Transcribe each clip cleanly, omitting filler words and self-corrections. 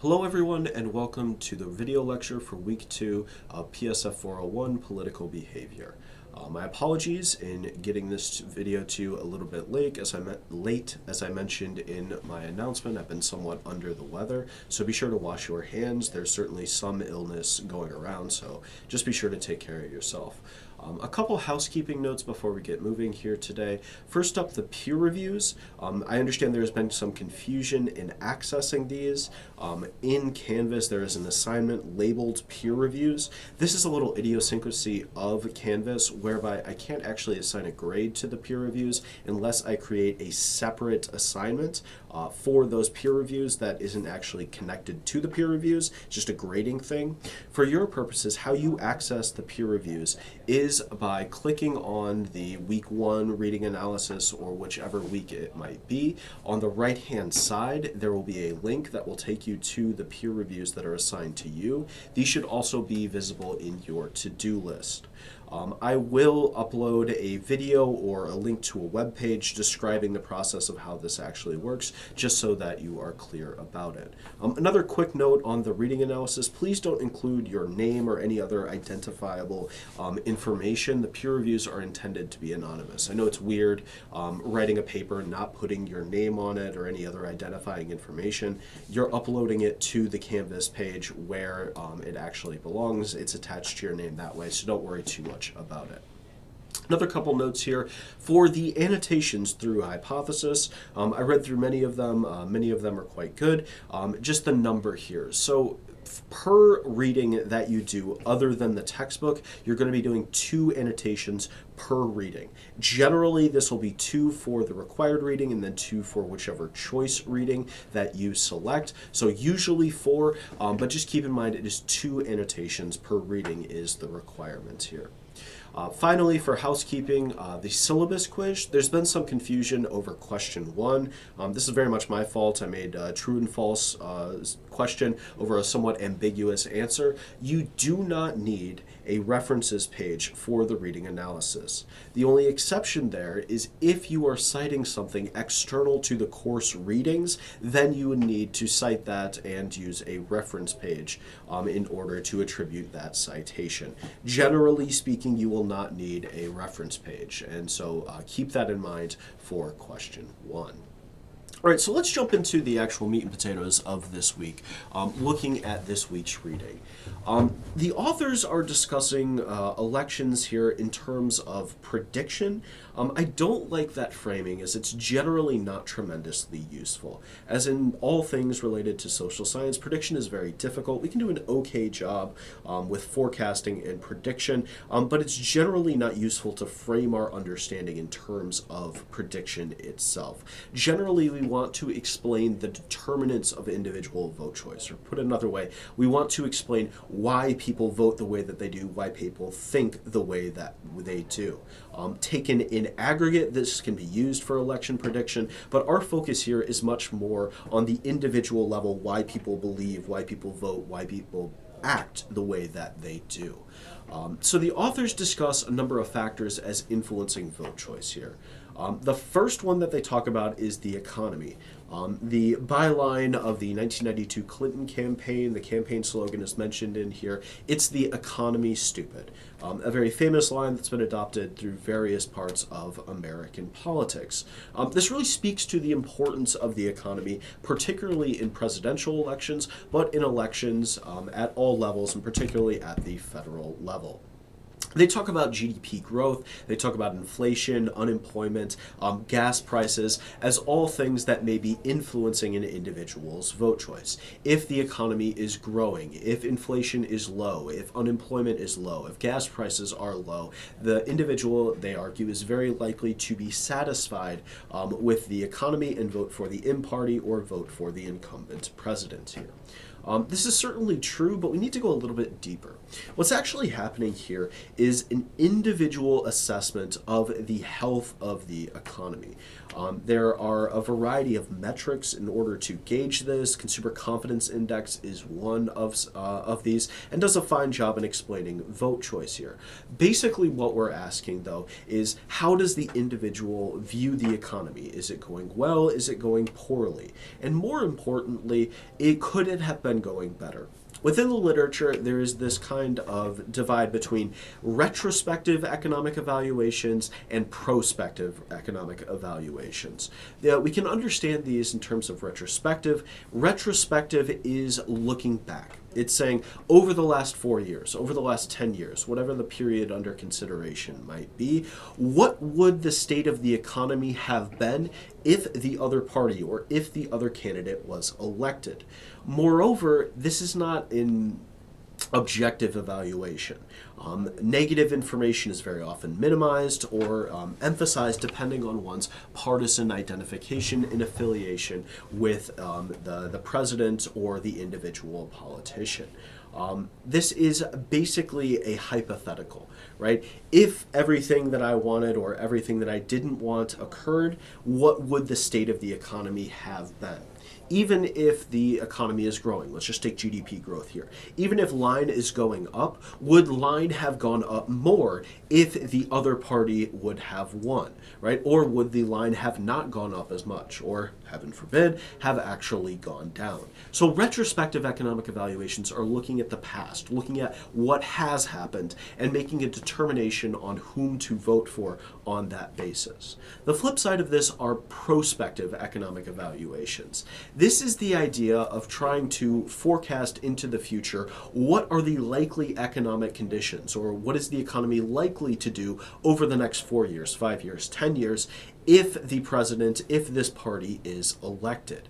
Hello everyone and welcome to the video lecture for week 2 of PSF 401 Political Behavior. My apologies in getting this video to you a little bit late, as I mentioned in my announcement. I've been somewhat under the weather, so be sure to wash your hands. There's certainly some illness going around, so just be sure to take care of yourself. A couple housekeeping notes before we get moving here today. First up, the peer reviews. I understand there's been some confusion in accessing these. In Canvas, there is an assignment labeled peer reviews. This is a little idiosyncrasy of Canvas whereby I can't actually assign a grade to the peer reviews unless I create a separate assignment for those peer reviews that isn't actually connected to the peer reviews, just a grading thing. For your purposes, how you access the peer reviews is by clicking on the week 1 reading analysis or whichever week it might be. On the right hand side there will be a link that will take you to the peer reviews that are assigned to you. These should also be visible in your to-do list. I will upload a video or a link to a web page describing the process of how this actually works, just so that you are clear about it. Another quick note on the reading analysis: please don't include your name or any other identifiable information. The peer reviews are intended to be anonymous. I know it's weird writing a paper and not putting your name on it or any other identifying information. You're uploading it to the Canvas page where it actually belongs. It's attached to your name that way, so don't worry too much about it. Another couple notes here for the annotations through Hypothesis. I read through many of them. Many of them are quite good. Just the number here. So per reading that you do other than the textbook, you're going to be doing 2 annotations per reading. Generally, this will be 2 for the required reading and then 2 for whichever choice reading that you select. So usually 4, but just keep in mind it is 2 annotations per reading is the requirement here. Finally, for housekeeping, the syllabus quiz. There's been some confusion over question 1. This is very much my fault. I made a true and false question over a somewhat ambiguous answer. You do not need a references page for the reading analysis. The only exception there is if you are citing something external to the course readings, then you would need to cite that and use a reference page in order to attribute that citation. Generally speaking, you will not need a reference page, and so keep that in mind for question 1. All right, so let's jump into the actual meat and potatoes of this week, looking at this week's reading. The authors are discussing elections here in terms of prediction. I don't like that framing, as it's generally not tremendously useful. As in all things related to social science, prediction is very difficult. We can do an okay job with forecasting and prediction, but it's generally not useful to frame our understanding in terms of prediction itself. Generally, we want to explain the determinants of individual vote choice, or put another way, we want to explain why people vote the way that they do, why people think the way that they do. Taken in aggregate, this can be used for election prediction, but our focus here is much more on the individual level, why people believe, why people vote, why people act the way that they do. So the authors discuss a number of factors as influencing vote choice here. The first one that they talk about is the economy. The byline of the 1992 Clinton campaign, the campaign slogan is mentioned in here. It's the economy stupid. A very famous line that's been adopted through various parts of American politics. This really speaks to the importance of the economy, particularly in presidential elections, but in elections at all levels, and particularly at the federal level. They talk about GDP growth, they talk about inflation, unemployment, gas prices, as all things that may be influencing an individual's vote choice. If the economy is growing, if inflation is low, if unemployment is low, if gas prices are low, the individual, they argue, is very likely to be satisfied with the economy and vote for the in-party or vote for the incumbent president here. This is certainly true, but we need to go a little bit deeper. What's actually happening here is an individual assessment of the health of the economy. There are a variety of metrics in order to gauge this. Consumer Confidence Index is one of these, and does a fine job in explaining vote choice here. Basically, what we're asking, though, is how does the individual view the economy? Is it going well? Is it going poorly? And more importantly, could it have been been going better. Within the literature, there is this kind of divide between retrospective economic evaluations and prospective economic evaluations. We can understand these in terms of retrospective. Retrospective is looking back. It's saying over the last 4 years, over the last 10 years, whatever the period under consideration might be, what would the state of the economy have been if the other party or if the other candidate was elected? Moreover, this is not an objective evaluation. Negative information is very often minimized or emphasized depending on one's partisan identification and affiliation with the president or the individual politician. This is basically a hypothetical, right? If everything that I wanted or everything that I didn't want occurred, what would the state of the economy have been? Even if the economy is growing, let's just take GDP growth here. Even if line is going up, would line have gone up more if the other party would have won, right? Or would the line have not gone up as much, or heaven forbid, have actually gone down? So retrospective economic evaluations are looking at the past, looking at what has happened, and making a determination on whom to vote for on that basis. The flip side of this are prospective economic evaluations. This is the idea of trying to forecast into the future what are the likely economic conditions, or what is the economy likely to do over the next 4 years, 5 years, 10 years, if the president, if this party is elected.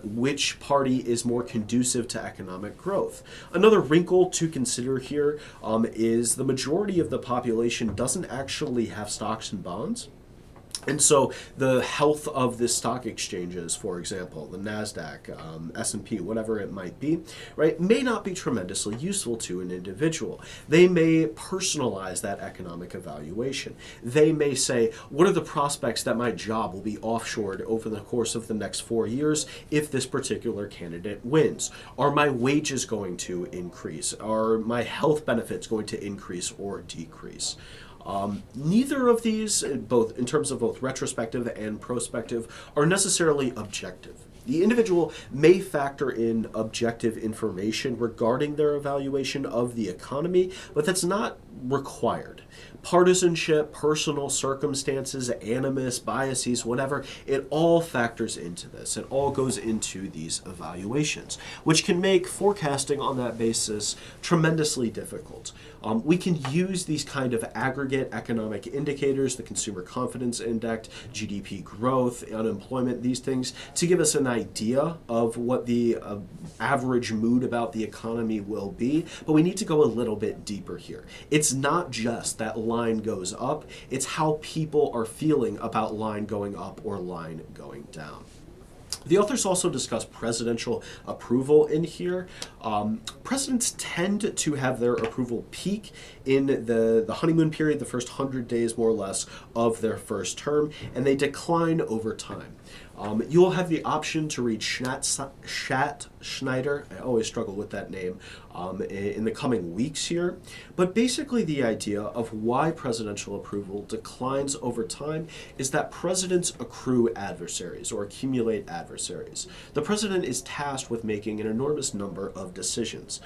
Which party is more conducive to economic growth? Another wrinkle to consider here is the majority of the population doesn't actually have stocks and bonds. And so the health of the stock exchanges, for example, the NASDAQ, S&P, whatever it might be, right, may not be tremendously useful to an individual. They may personalize that economic evaluation. They may say, what are the prospects that my job will be offshored over the course of the next 4 years if this particular candidate wins? Are my wages going to increase? Are my health benefits going to increase or decrease? Neither of these, both in terms of both retrospective and prospective, are necessarily objective. The individual may factor in objective information regarding their evaluation of the economy, but that's not required. Partisanship, personal circumstances, animus, biases, whatever, it all factors into this. It all goes into these evaluations, which can make forecasting on that basis tremendously difficult. We can use these kind of aggregate economic indicators, the Consumer Confidence Index, GDP growth, unemployment, these things, to give us an idea of what the average mood about the economy will be, but we need to go a little bit deeper here. It's not just that line goes up, it's how people are feeling about line going up or line going down. The authors also discuss presidential approval in here. Presidents tend to have their approval peak in the honeymoon period, the first 100 days more or less of their first term, and they decline over time. You'll have the option to read Schattschneider, I always struggle with that name, in the coming weeks here. But basically the idea of why presidential approval declines over time is that presidents accrue adversaries or accumulate adversaries. The president is tasked with making an enormous number of decisions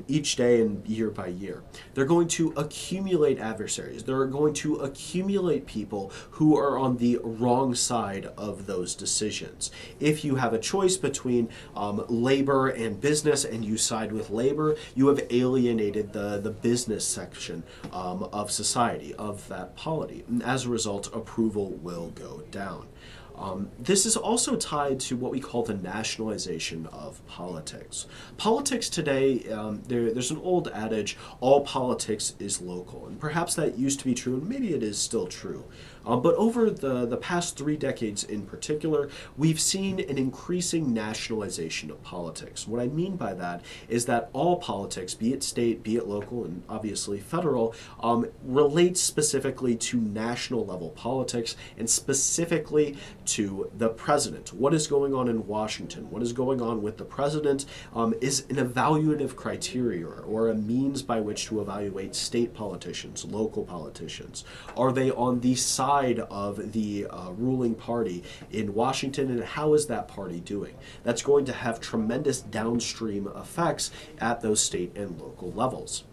each day and year by year. They're going to accumulate adversaries. They're going to accumulate people who are on the wrong side of those decisions. If you have a choice between labor and business and you side with labor, you have alienated the business section of society, of that polity. And as a result, approval will go down. This is also tied to what we call the nationalization of politics. Politics today, there's an old adage, all politics is local. And perhaps that used to be true, and maybe it is still true. But over the past 3 decades in particular, we've seen an increasing nationalization of politics. What I mean by that is that all politics, be it state, be it local, and obviously federal, relates specifically to national level politics and specifically to the president. What is going on in Washington? What is going on with the president is an evaluative criteria or a means by which to evaluate state politicians, local politicians. Are they on the side of the ruling party in Washington, and how is that party doing? That's going to have tremendous downstream effects at those state and local levels.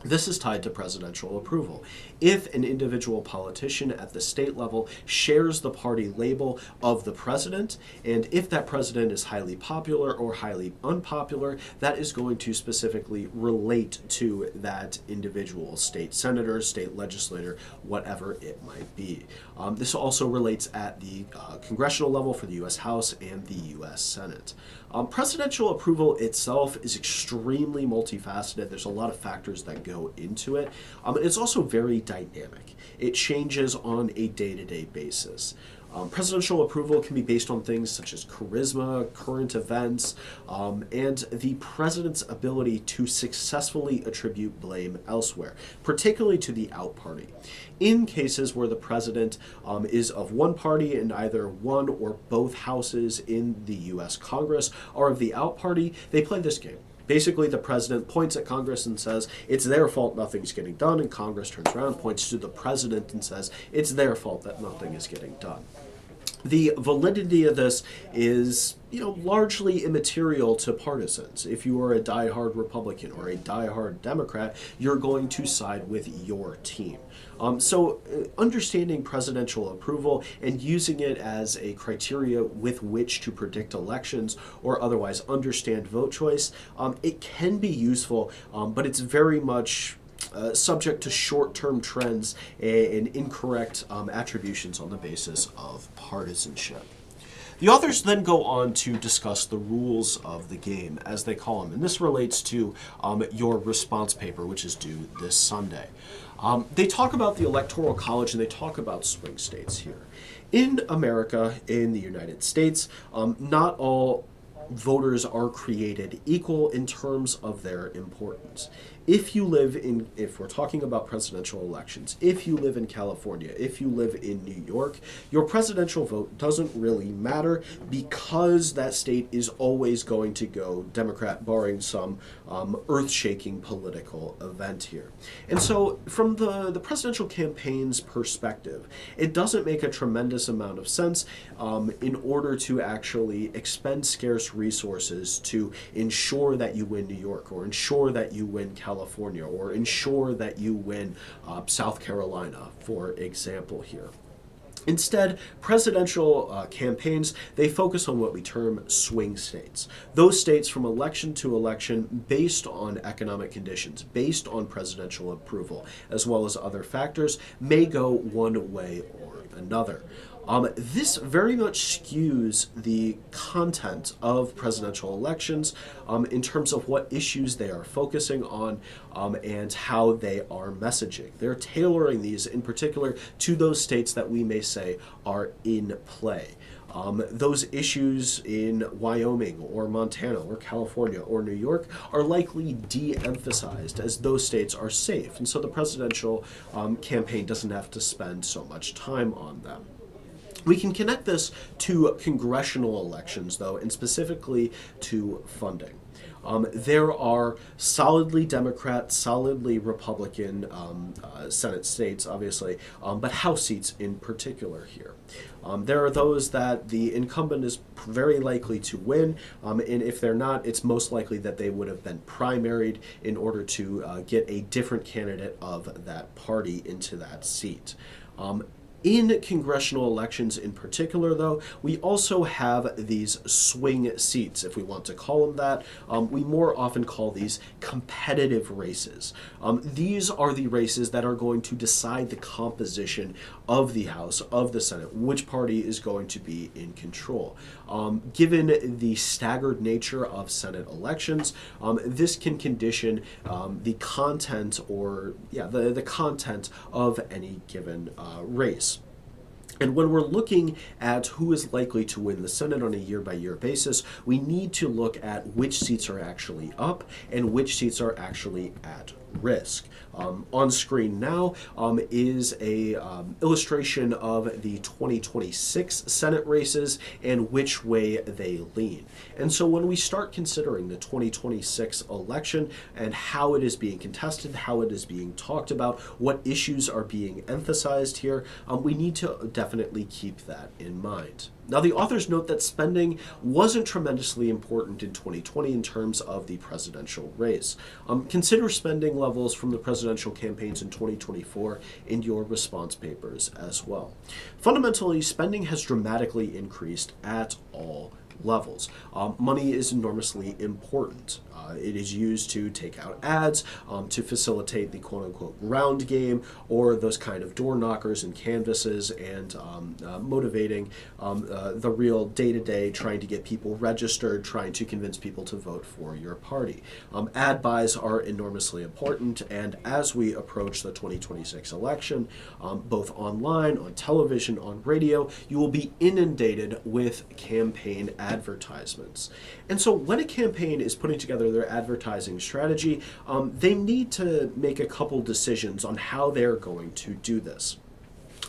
This is tied to presidential approval. If an individual politician at the state level shares the party label of the president, and if that president is highly popular or highly unpopular, that is going to specifically relate to that individual state senator, state legislator, whatever it might be. This also relates at the congressional level for the U.S. House and the U.S. Senate. Presidential approval itself is extremely multifaceted. There's a lot of factors that go into it. It's also very dynamic. It changes on a day-to-day basis. Presidential approval can be based on things such as charisma, current events, and the president's ability to successfully attribute blame elsewhere, particularly to the out party. In cases where the president is of one party and either one or both houses in the U.S. Congress are of the out party, they play this game. Basically, the president points at Congress and says, it's their fault nothing's getting done, and Congress turns around, points to the president and says, it's their fault that nothing is getting done. The validity of this is, largely immaterial to partisans. If you are a diehard Republican or a diehard Democrat, you're going to side with your team. So understanding presidential approval and using it as a criteria with which to predict elections or otherwise understand vote choice, it can be useful, but it's very much subject to short-term trends and incorrect attributions on the basis of partisanship. The authors then go on to discuss the rules of the game, as they call them, and this relates to your response paper, which is due this Sunday. They talk about the Electoral College and they talk about swing states here. In America, in the United States, not all voters are created equal in terms of their importance. If we're talking about presidential elections, if you live in California, if you live in New York, your presidential vote doesn't really matter because that state is always going to go Democrat, barring some earth-shaking political event here. And so from the presidential campaign's perspective, it doesn't make a tremendous amount of sense in order to actually expend scarce resources to ensure that you win New York or ensure that you win California or ensure that you win South Carolina, for example here. Instead, presidential campaigns, they focus on what we term swing states. Those states from election to election based on economic conditions, based on presidential approval, as well as other factors, may go one way or another. This very much skews the content of presidential elections in terms of what issues they are focusing on and how they are messaging. They're tailoring these in particular to those states that we may say are in play. Those issues in Wyoming or Montana or California or New York are likely de-emphasized as those states are safe, and so the presidential campaign doesn't have to spend so much time on them. We can connect this to congressional elections, though, and specifically to funding. There are solidly Democrat, solidly Republican Senate states, obviously, but House seats in particular here. There are those that the incumbent is very likely to win, and if they're not, it's most likely that they would have been primaried in order to get a different candidate of that party into that seat. In congressional elections in particular, though, we also have these swing seats, if we want to call them that. We more often call these competitive races. These are the races that are going to decide the composition of the House, of the Senate, which party is going to be in control. Given the staggered nature of Senate elections, this can condition the content the content of any given race. And when we're looking at who is likely to win the Senate on a year-by-year basis, we need to look at which seats are actually up and which seats are actually at risk. On screen now is a illustration of the 2026 Senate races and which way they lean. And so when we start considering the 2026 election and how it is being contested, how it is being talked about, what issues are being emphasized here, we need to definitely keep that in mind. Now, the authors note that spending wasn't tremendously important in 2020 in terms of the presidential race. Consider spending levels from the presidential campaigns in 2024 in your response papers as well. Fundamentally, spending has dramatically increased at all levels. Money is enormously important. It is used to take out ads, to facilitate the quote-unquote ground game, or those kind of door knockers and canvases, and motivating the real day-to-day, trying to get people registered, trying to convince people to vote for your party. Ad buys are enormously important, and as we approach the 2026 election, both online, on television, on radio, you will be inundated with campaign advertisements. And so when a campaign is putting together their advertising strategy, they need to make a couple decisions on how they're going to do this.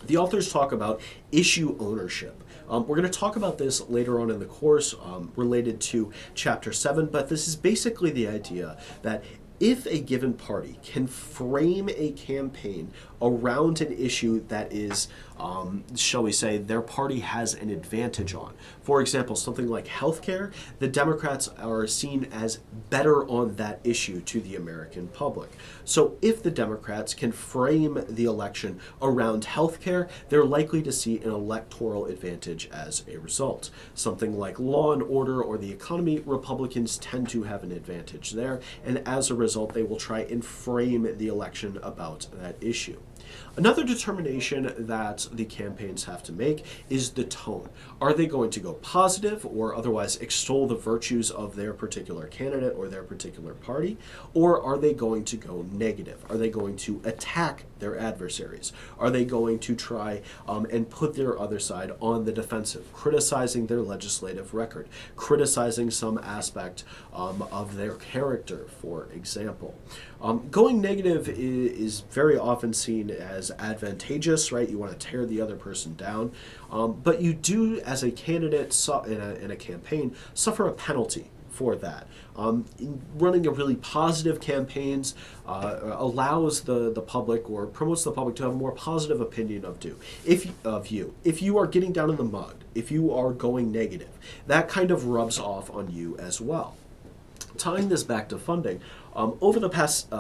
The authors talk about issue ownership. We're going to talk about this later on in the course related to Chapter 7, but this is basically the idea that if a given party can frame a campaign around an issue that is, shall we say, their party has an advantage on. For example, something like healthcare, the Democrats are seen as better on that issue to the American public. So if the Democrats can frame the election around healthcare, they're likely to see an electoral advantage as a result. Something like law and order or the economy, Republicans tend to have an advantage there, and as a result, they will try and frame the election about that issue. Another determination that the campaigns have to make is the tone. Are they going to go positive or otherwise extol the virtues of their particular candidate or their particular party? Or are they going to go negative? Are they going to attack their adversaries? Are they going to try and put their other side on the defensive, criticizing their legislative record, criticizing some aspect of their character, for example? Going negative is very often seen as advantageous, right? You want to tear the other person down. But you do, as a candidate in a campaign, suffer a penalty for that. Running a really positive campaigns allows the public or promotes the public to have a more positive opinion of you. If you are getting down in the mud, if you are going negative, that kind of rubs off on you as well. Tying this back to funding, over the past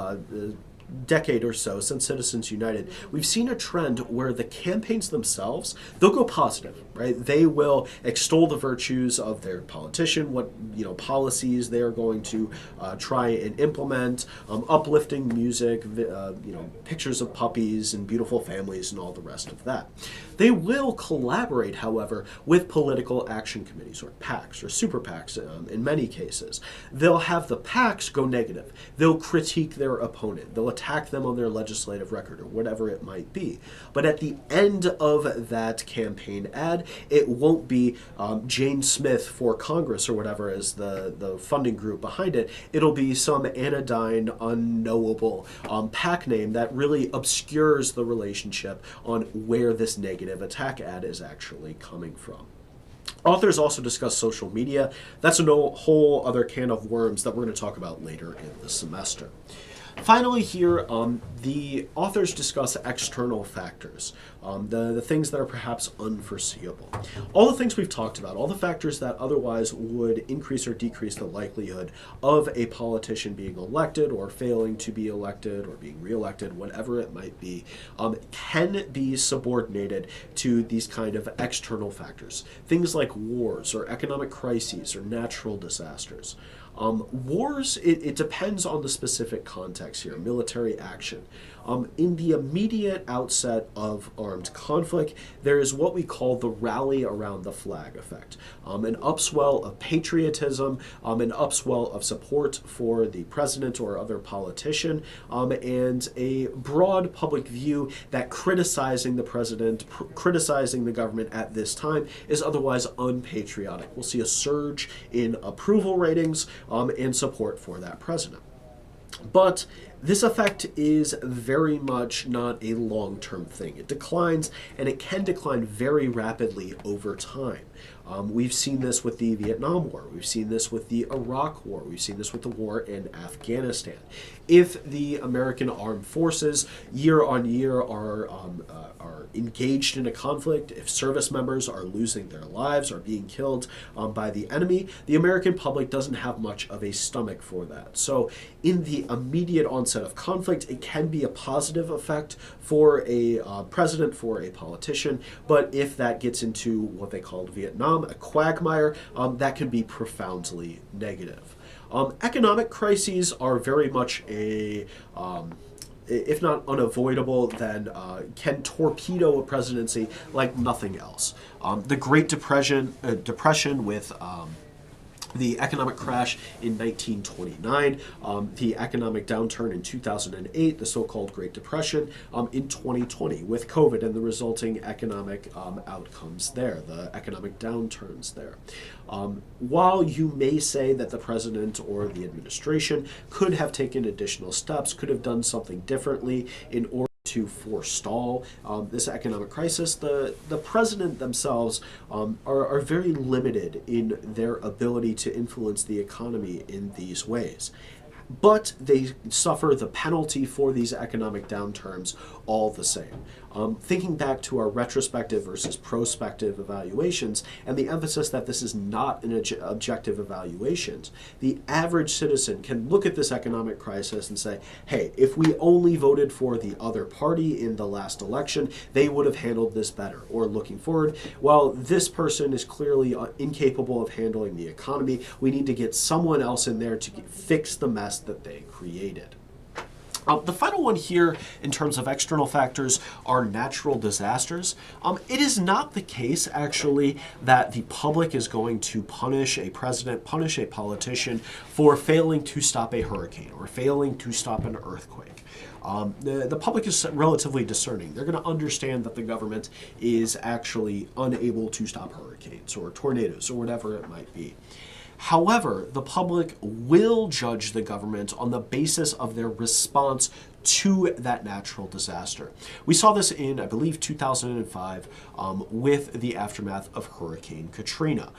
decade or so since Citizens United, we've seen a trend where the campaigns themselves, they'll go positive, right? They will extol the virtues of their politician, what policies they are going to try and implement, uplifting music, pictures of puppies and beautiful families and all the rest of that. They will collaborate, however, with political action committees or PACs or super PACs in many cases. They'll have the PACs go negative. They'll critique their opponent. They'll attack them on their legislative record or whatever it might be. But at the end of that campaign ad, it won't be Jane Smith for Congress or whatever as the funding group behind it. It'll be some anodyne, unknowable PAC name that really obscures the relationship on where this negative attack ad is actually coming from. Authors also discuss social media. That's a whole other can of worms that we're going to talk about later in the semester. Finally here, the authors discuss external factors, the things that are perhaps unforeseeable. All the things we've talked about, all the factors that otherwise would increase or decrease the likelihood of a politician being elected or failing to be elected or being reelected, whatever it might be, can be subordinated to these kind of external factors. Things like wars or economic crises or natural disasters. Wars, it depends on the specific context here, military action. In the immediate outset of armed conflict, there is what we call the rally around the flag effect. An upswell of patriotism, an upswell of support for the president or other politician, and a broad public view that criticizing the president, criticizing the government at this time is otherwise unpatriotic. We'll see a surge in approval ratings and support for that president. But this effect is very much not a long-term thing. It declines, and it can decline very rapidly over time. We've seen this with the Vietnam War. We've seen this with the Iraq War. We've seen this with the war in Afghanistan. If the American armed forces year on year are engaged in a conflict, if service members are losing their lives or being killed by the enemy, the American public doesn't have much of a stomach for that. So in the immediate onset of conflict, it can be a positive effect for a president, for a politician, but if that gets into what they called Vietnam, a quagmire, that can be profoundly negative. Economic crises are very much if not unavoidable, then can torpedo a presidency like nothing else. The Great Depression with the economic crash in 1929, the economic downturn in 2008, the so-called Great Depression in 2020 with COVID and the resulting economic outcomes there, the economic downturns there. While you may say that the president or the administration could have taken additional steps, could have done something differently in order to forestall this economic crisis, the president themselves are very limited in their ability to influence the economy in these ways. But they suffer the penalty for these economic downturns all the same. Thinking back to our retrospective versus prospective evaluations and the emphasis that this is not an objective evaluation, the average citizen can look at this economic crisis and say, hey, if we only voted for the other party in the last election, they would have handled this better. Or looking forward, well, this person is clearly incapable of handling the economy. We need to get someone else in there to fix the mess that they created. The final one here in terms of external factors are natural disasters. It is not the case, actually, that the public is going to punish a president, punish a politician for failing to stop a hurricane or failing to stop an earthquake. The public is relatively discerning. They're going to understand that the government is actually unable to stop hurricanes or tornadoes or whatever it might be. However, the public will judge the government on the basis of their response to that natural disaster. We saw this in, I believe, 2005 with the aftermath of Hurricane Katrina.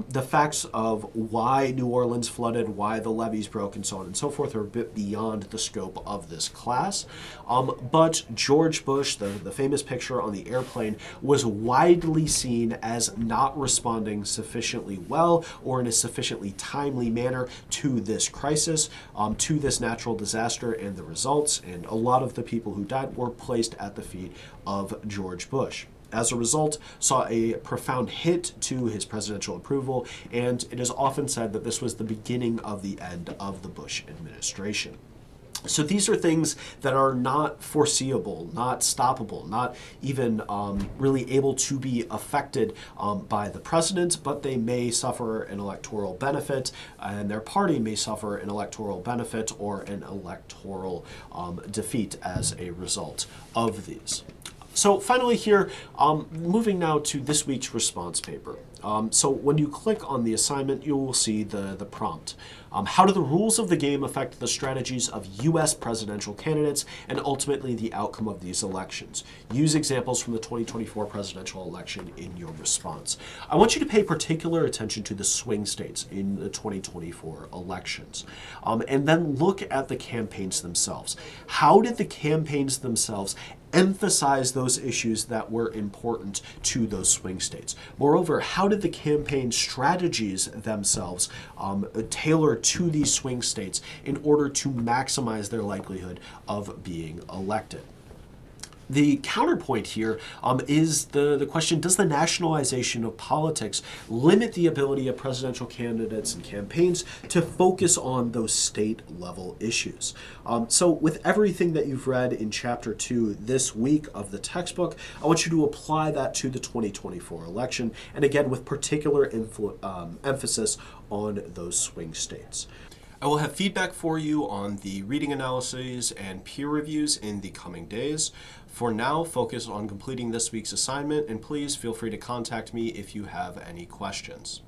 The facts of why New Orleans flooded, why the levees broke, and so on and so forth are a bit beyond the scope of this class. But George Bush, the famous picture on the airplane, was widely seen as not responding sufficiently well or in a sufficiently timely manner to this crisis, to this natural disaster and the results. And a lot of the people who died were placed at the feet of George Bush. As a result, saw a profound hit to his presidential approval, and it is often said that this was the beginning of the end of the Bush administration. So these are things that are not foreseeable, not stoppable, not even really able to be affected by the president, but they may suffer an electoral benefit, and their party may suffer an electoral benefit or an electoral defeat as a result of these. So finally here, moving now to this week's response paper. So when you click on the assignment, you will see the prompt. How do the rules of the game affect the strategies of U.S. presidential candidates and ultimately the outcome of these elections? Use examples from the 2024 presidential election in your response. I want you to pay particular attention to the swing states in the 2024 elections. And then look at the campaigns themselves. How did the campaigns themselves emphasize those issues that were important to those swing states? Moreover, how did the campaign strategies themselves tailor to these swing states in order to maximize their likelihood of being elected? The counterpoint here is the question, does the nationalization of politics limit the ability of presidential candidates and campaigns to focus on those state-level issues? So with everything that you've read in Chapter 2 this week of the textbook, I want you to apply that to the 2024 election, and again with particular emphasis on those swing states. I will have feedback for you on the reading analyses and peer reviews in the coming days. For now, focus on completing this week's assignment, and please feel free to contact me if you have any questions.